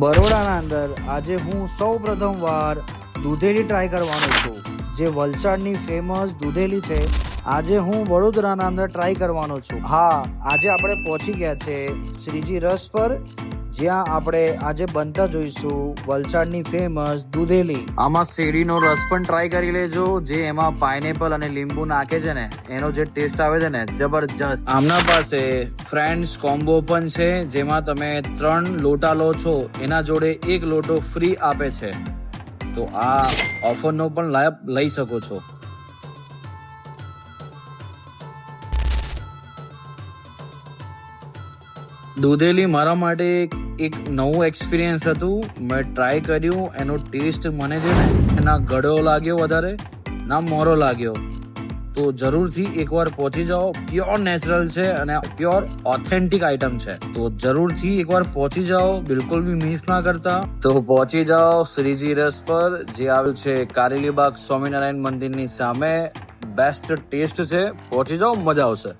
બરોડાના અંદર આજે હું સૌ પ્રથમવાર દૂધેલી ટ્રાય કરવાનો છું, જે વલસાડની ફેમસ દૂધેલી છે. આજે હું વડોદરાના અંદર ટ્રાય કરવાનો છું. હા, આજે આપણે પહોંચી ગયા છે શ્રીજી રસ પર, જ્યાં આપણે આજે બનતા જોઈશું વલસાડની ફેમસ દૂધેલી. આમાં શેરડીનો રસ પણ ટ્રાય કરી લેજો, જે એમાં પાઇનેપલ અને લીંબુ નાખે છે ને, એનો જે ટેસ્ટ આવે છે ને, જબરજસ્ત. આમના પાસે ફ્રેન્ડ્સ કોમ્બો પણ છે, જેમાં તમે 3 લોટા લો છો, એના જોડે 1 લોટો ફ્રી આપે છે. તો આ ઓફરનો પણ લાભ લઈ શકો છો. દૂધેલી મારા માટે એક નવું એક્સપિરિયન્સ હતું. મેં ટ્રાય કર્યું, એનો ટેસ્ટ મને છે ને ના ગળો લાગ્યો વધારે, ના મોરો લાગ્યો. તો જરૂરથી એકવાર પહોંચી જાઓ. પ્યોર નેચરલ છે અને પ્યોર ઓથેન્ટિક આઈટમ છે. તો જરૂરથી એકવાર પહોંચી જાઓ, બિલકુલ બી મિસ ના કરતા. તો પહોંચી જાઓ શ્રીજી રસ પર, જે આવ્યું છે કારેલીબાગ સ્વામિનારાયણ મંદિરની સામે. બેસ્ટ ટેસ્ટ છે, પહોંચી જાઓ, મજા આવશે.